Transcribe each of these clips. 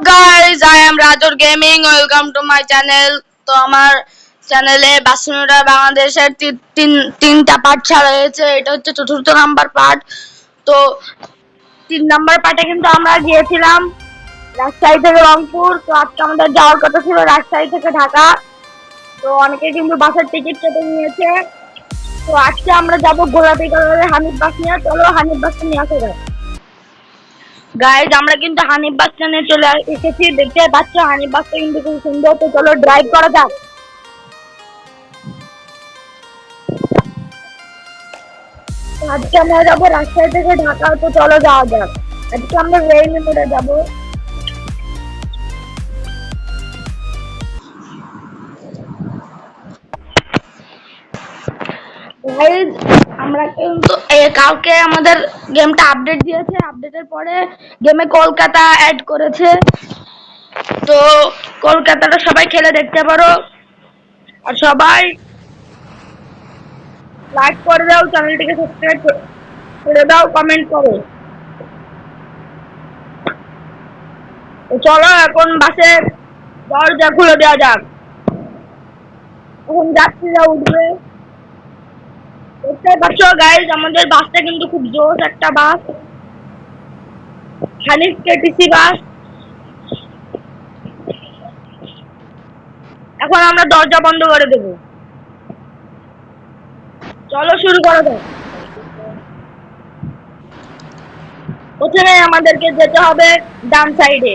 guys, I am Rajur Gaming. Welcome to my channel. তো আমার চ্যানেলে বাসুনুরা বাংলাদেশের তিনটা পার্ট ছাড়া হয়েছে। এটা হচ্ছে চতুর্থ নাম্বার পার্ট। তো 3 নাম্বার পার্টে কিন্তু আমরা গিয়েছিলাম রাজশাহী থেকে রংপুর। তো আজকে আমাদের যাওয়ার কথা ছিল রাজশাহী থেকে ঢাকা। তো অনেকে কিন্তু বাসের টিকিট কেটে নিয়েছে। তো আজকে আমরা যাবো গোলাপি কালারের হানিফ বাস নিয়ে। চলো হানিফ বাসটা নিয়ে আসা যাক। গাইজ আমরা কিন্তু হানিফ বাস স্ট্যান্ডে চলে এসেছি। দেখতে পাচ্ছ হানিফ বাসটা কিন্তু খুব সুন্দর। তো চলো ড্রাইভ করা যাক। আজকে আমরা যাবো রাজশাহী থেকে ঢাকা। তো চলো যাওয়া যাক। আজকে আমরা রেল মোড়ে যাবো। গাইজ আমরা কিন্তু কালকে আমাদের গেমটা আপডেট দিয়েছে। আপডেটের পরে গেমে কলকাতা অ্যাড করেছে। তো কলকাতাটা সবাই খেলে দেখতে পারো। আর সবাই লাইক করে দাও, চ্যানেলটিকে সাবস্ক্রাইব করে দাও, কমেন্ট করো। তো চলো এখন বাসের দরজা খুলে দেওয়া যাক। এখন যাত্রীরা উঠবে। দেখতে পাচ্ছ গাইজ আমাদের বাসটা কিন্তু খুব জোশ একটা বাস, হানিফ কেটিসি বাস। এখন আমরা দরজা বন্ধ করে দেব। চলো শুরু করা যাক। প্রথমে আমাদেরকে যেতে হবে ডান সাইডে।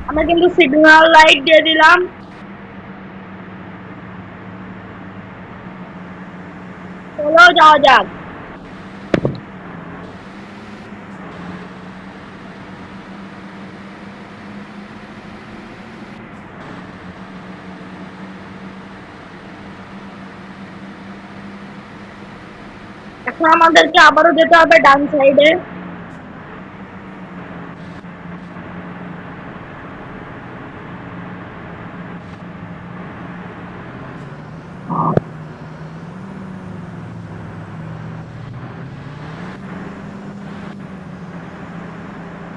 আমরা কিন্তু সিগন্যাল লাইট দিয়ে দিলাম। চলো যাওয়া যাক। এখন আমাদেরকে আবারও যেতে হবে ডান সাইডে।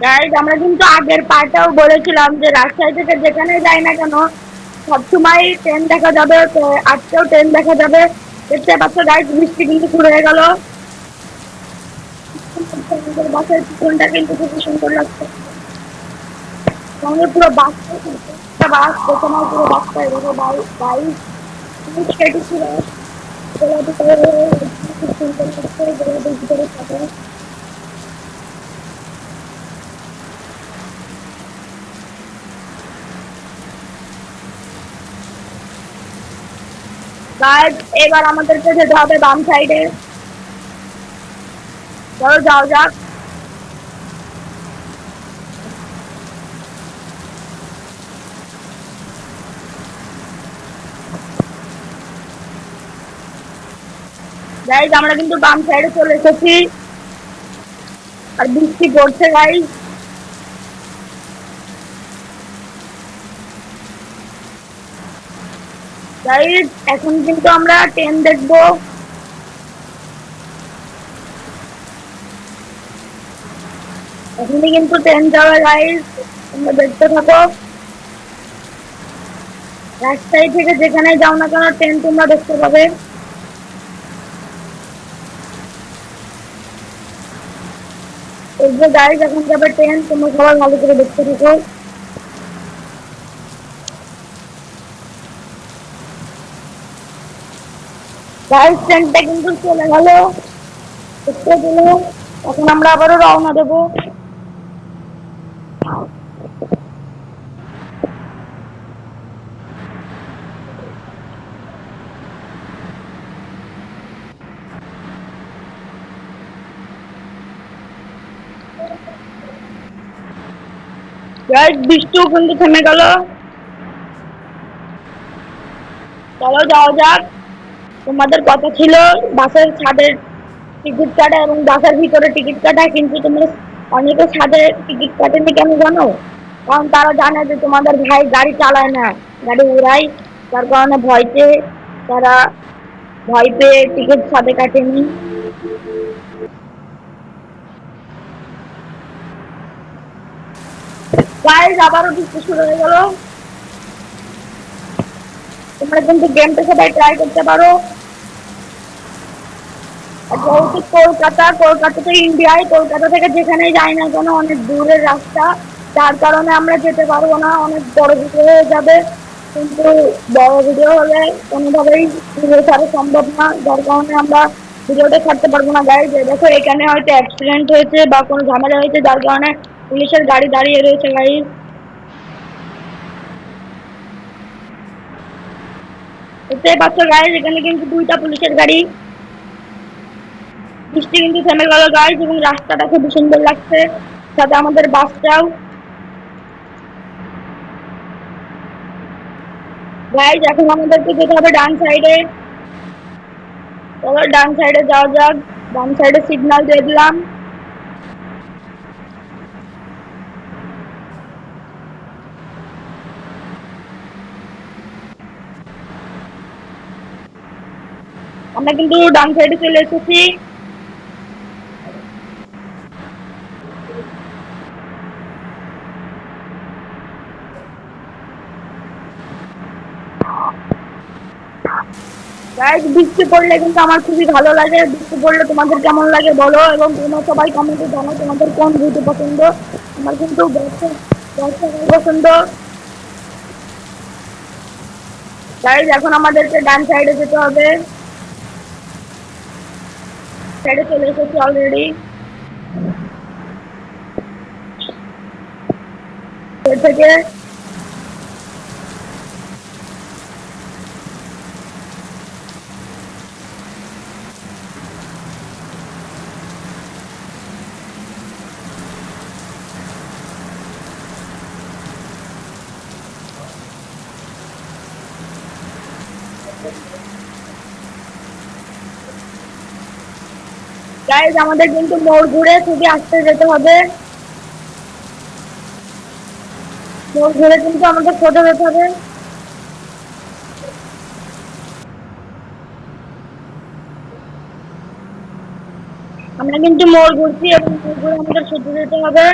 গাইজ আমরা কিন্তু আগের পার্টেও বলেছিলাম যে রাজশাহী থেকে যেখানে যাই না কেন সবসময় ট্রেন দেখা যাবে। তো আজকেও ট্রেন দেখা যাবে। দেখতে পাচ্ছ গাইজ বৃষ্টি কিন্তু শুরু হয়ে গেল। বাসের পিছনটা কিন্তু খুব সুন্দর লাগছে। পুরো বাসটা একটা বাস দেখে নাও, পুরো বাসটা এরকম বাইক কেটে ছিল। গোলাপি কালারের খুব সুন্দর লাগছে। গোলাপির ভিতরে থাকে গাইজ। এবার আমাদেরকে যেতে হবে বাম সাইডে। চলো যাও যাক। গাইজ আমরা কিন্তু বাম সাইডে চলে এসেছি। আর বৃষ্টি পড়ছে গাইজ। গাইজ এখন কিন্তু আমরা ট্রেন দেখবো। এখনই কিন্তু ট্রেন যাবে গাইজ, তোমরা দেখতে থাকো। রাজশাহী থেকে যেখানে যাও না কেন ট্রেন তোমরা দেখতে পাবে। এই যে গাইজ এখন যাবে ট্রেন, তোমরা সবাই ভালো করে দেখতে থাকো। গাইজ ট্রেনটা কিন্তু চলে গেল, দেখতে পেলো। এখন আমরা আবারও রওনা দেবো। গাইজ বৃষ্টিও কিন্তু থেমে গেল। চলো যাওয়া যাক। তোমাদের কথা ছিল বাসের ছাদের টিকিট কাটা এবং বাসের ভিতরে টিকিট কাটা, কিন্তু তোমরা অনেকে ছাদে টিকিট কাটেনি কেন জানো? কারণ তারা জানে যে তোমাদের ভাই গাড়ি চালায় না, গাড়ি উড়ায়। তার কারণে তারা ভয় পেয়ে টিকিট ছাদে কাটেনি। গাইস আবারও বৃষ্টি শুরু হয়ে গেল। তোমরা কিন্তু গেমটা সবাই ট্রাই করতে পারো। যেহেতু কলকাতা থেকে ইন্ডিয়ায়, কলকাতা থেকে যেখানেই যাই না কেন অনেক দূরের রাস্তা, যার কারণে আমরা যেতে পারবো না, অনেক বড় ভিডিও হয়ে যাবে। কিন্তু বড় ভিডিও হলে কোনোভাবেই ভিডিও ছাড়া সম্ভব না, যার কারণে আমরা ভিডিওটা ছাড়তে পারবো না। গাইজ দেখো এখানে হয়তো অ্যাক্সিডেন্ট হয়েছে বা কোনো ঝামেলা হয়েছে, যার কারণে পুলিশের গাড়ি দাঁড়িয়ে রয়েছে। গাইজ বুঝতেই পারছো গাইজ, এখানে কিন্তু দুইটা পুলিশের গাড়ি। বৃষ্টি কিন্তু থেমে গেল গাইজ, এবং রাস্তাটা খুব সুন্দর লাগছে, সাথে আমাদের বাসটাও। গাইজ এখন আমাদেরকে যেতে হবে ডান সাইডে। চলো ডান সাইডে যাওয়া যাক। ডান সাইডে সিগন্যাল দিয়ে দিলাম। আমরা কিন্তু ডান সাইডে চলে এসেছি। গাইজ বৃষ্টি পড়লে কিন্তু আমার খুবই ভালো লাগে। বৃষ্টি পড়লে তোমাদের কেমন লাগে বলো, এবং তোমরা সবাই কমেন্টে জানো তোমাদের কোন ঋতু পছন্দ। আমার কিন্তু বর্ষাকাল পছন্দ। গাইজ এখন আমাদেরকে ডান সাইডে যেতে হবে। সাইডে চলে এসেছি অলরেডি। থেকে গাইজ আমাদের কিন্তু মোড় ঘুরে খুবই আস্তে যেতে হবে। মোড় ঘুরে কিন্তু আমাদের সোজা যেতে হবে। আমরা কিন্তু মোড় ঘুরছি, এবং মোড় ঘুরে আমাদের সোজা যেতে হবে।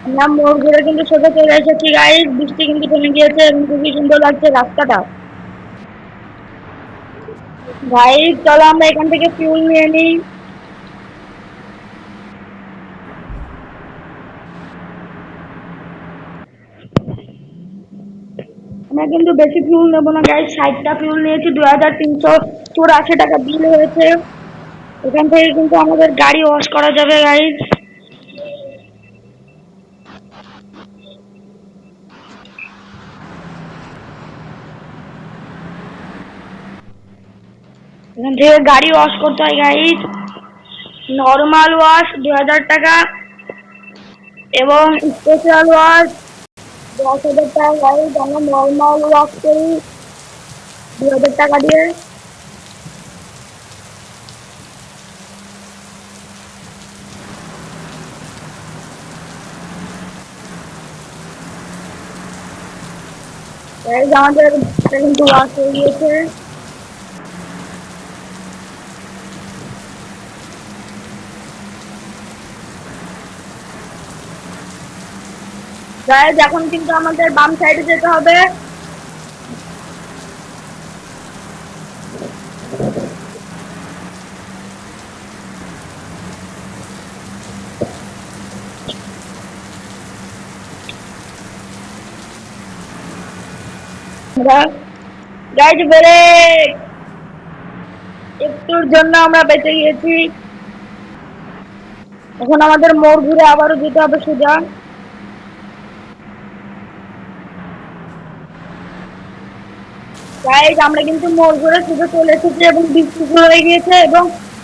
আমরা মোড় ঘুরে কিন্তু সোজা চলে এসেছি গাইজ। বৃষ্টি কিন্তু থেমে গিয়েছে এবং খুবই সুন্দর লাগছে রাস্তাটা। গাইজ চলো আমরা এখান থেকে ফিউল নিয়ে নিই। আমরা কিন্তু বেশি ফিউল নেবো না গাইজ, 60টা ফিউল নিয়েছি, 2384 টাকা বিল হয়েছে। এখান থেকে কিন্তু আমাদের গাড়ি ওয়াশ করা যাবে গাইজ। এখান থেকে গাড়ি ওয়াশ করতে হয় গাইজ। নর্মাল ওয়াশ 2000 টাকা, এবং স্পেশাল ওয়াশ 10,000 টাকা। গাইজ আমরা নর্মাল ওয়াশ করি 2000 টাকা দিয়ে। গাইজ আমাদের কিন্তু ওয়াশ হয়ে গিয়েছে। গাইজ এখন কিন্তু আমাদের বাম সাইডে যেতে হবে। গাইজ ব্রেক, একটুর জন্য আমরা বেঁচে গিয়েছি। এখন আমাদের মোড় ঘুরে আবারও যেতে হবে সোজা। গাইজ আমরা কিন্তু মোড় ঘুরে সোজা চলে এসেছি, এবং বৃষ্টি শুরু হয়ে গিয়েছে, এবং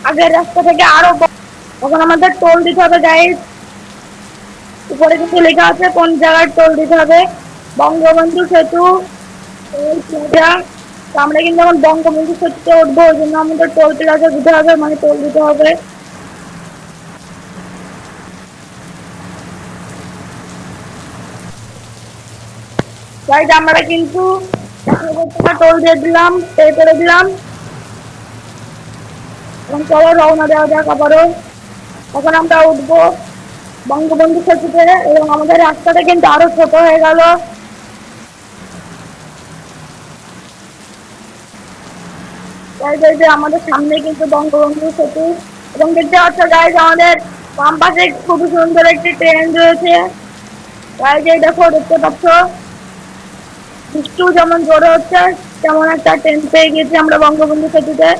আগের রাস্তা থেকে আরো এখন আমাদের টোল দিতে হবে গাইজ। উপরে কিন্তু লেখা আছে কোন জায়গায় টোল দিতে হবে, বঙ্গবন্ধু সেতু টোল প্লাজা। তো আমরা কিন্তু এখন বঙ্গবন্ধু সেতুতে উঠবো, ওই জন্য আমাদের টোল প্লাজা দিতে হবে, মানে টোল দিতে হবে। গাইজ আমরা কিন্তু 1000 টাকা টোল দিয়ে দিলাম, পে করে দিলাম। এখন চলো রওনা দেওয়া যাক আবারও। এখন আমরা উঠবো বঙ্গবন্ধু সেতুতে এবং আমাদের রাস্তাটা কিন্তু আরো ছোট হয়ে গেল। যে আমাদের সামনে কিন্তু বঙ্গবন্ধু সেতু এবং দেখতে পাচ্ছ গাইজ আমাদের বাম পাশে খুবই সুন্দর একটি ট্রেন রয়েছে। গাইজ এই দেখো দেখতে পাচ্ছ বৃষ্টি যেমন জোরে হচ্ছে তেমন একটা ট্রেন পেয়ে গেছি আমরা বঙ্গবন্ধু সেতুতে।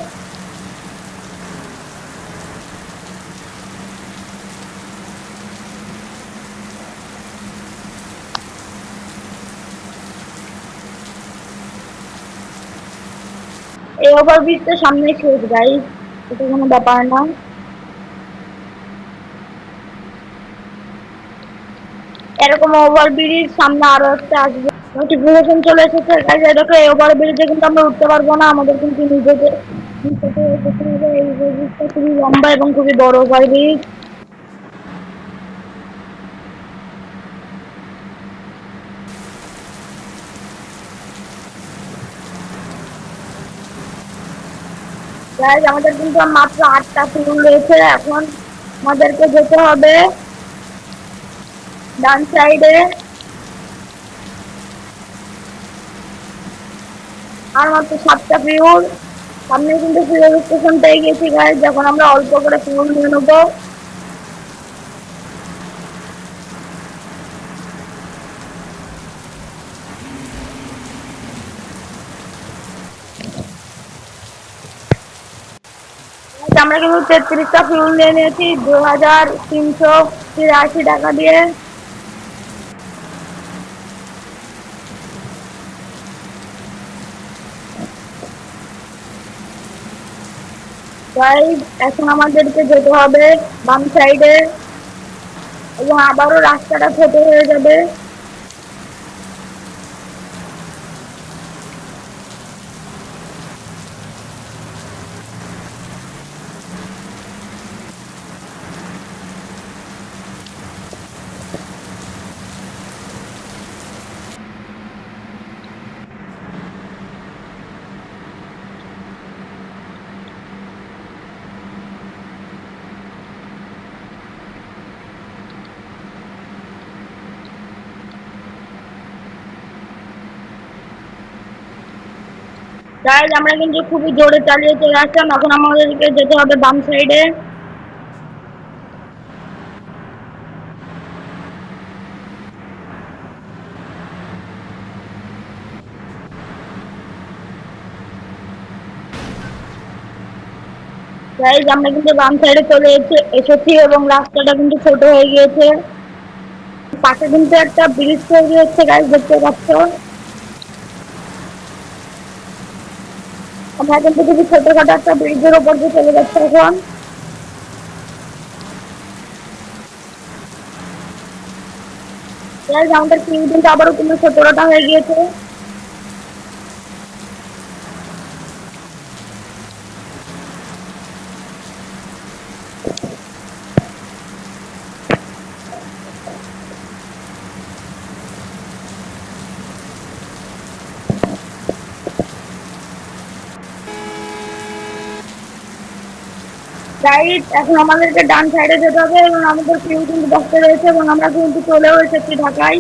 এই ওভারব্রিজটা সামনে শেষ গাইজ, এটা কোনো ব্যাপার না। এরকম ওভারব্রিজ সামনে আরো একটা আসবে, নোটিফিকেশন চলে এসেছে গাইজ। দেখো এই ওভারব্রিজে কিন্তু আমরা উঠতে পারবো না, আমাদের কিন্তু নিজেদের এই ওভারব্রিজটা খুবই লম্বা এবং খুবই বড় ওভারব্রিজ। গাইজ আমাদের কিন্তু মাত্র 8টা ফুল রয়েছে। এখন আমাদেরকে যেতে হবে ডান সাইডে, আর মাত্র 7টা ফিউল। সামনে কিন্তু ফিউল স্টেশন পেয়ে গেছি গাইজ, যখন আমরা অল্প করে ফিউল নিয়ে নেবো। আমরা কিন্তু 33টা ফিউল নিয়ে নিয়েছি 2383 টাকা দিয়ে। গাইজ এখন আমাদেরকে যেতে হবে বাম সাইডে এবং আবারও রাস্তাটা ছোট হয়ে যাবে। গাইজ আমরা কিন্তু খুবই জোরে চালিয়ে চলে আসলাম, এখন আমাদেরকে যেতে হবে বাম সাইডে। গাইজ আমরা কিন্তু বাম সাইডে চলে এসেছি এবং রাস্তাটা কিন্তু ছোট হয়ে গিয়েছে। পাশে কিন্তু একটা ব্রিজ তৈরি হচ্ছে গাইজ, দেখতে পাচ্ছ। আমরা কিন্তু খুবই ছোটখাটো একটা ব্রিজের উপর দিয়ে চলে যাচ্ছে এখন। গাইজ আমাদের ফিউ কিন্তু আবারও কিন্তু 17টা হয়ে গিয়েছে। গাইড এখন আমাদেরকে ডান সাইডে যেতে হবে এবং আমাদের ফিউ কিন্তু বসতে রয়েছে এবং আমরা কিন্তু চলেও এসেছি ঢাকায়।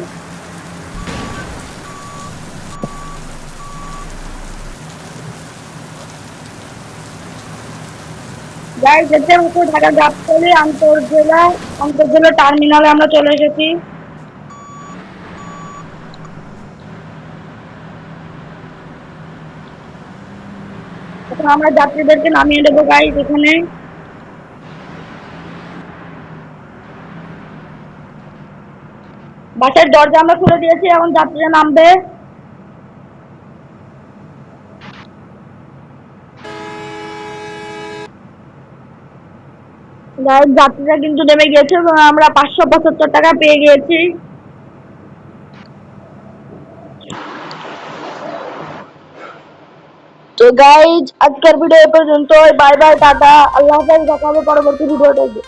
গাইড যেতে হচ্ছে ঢাকা গাবতলী আন্তর্জেলা টার্মিনালে আমরা চলে এসেছি। এখন আমরা যাত্রীদেরকে নামিয়ে দেবো গাইড এখানে। বাসের দরজা আমরা খুলে দিয়েছি, এখন যাত্রীরা নামবে। যাত্রীরা কিন্তু নেমে গিয়েছে এবং আমরা 575 টাকা পেয়ে গিয়েছি। তো গাইজ আজকের ভিডিও এ পর্যন্ত, বাই বাই, টাটা, আল্লাহ হাফেজ, দেখা হবে পরবর্তী ভিডিওতে।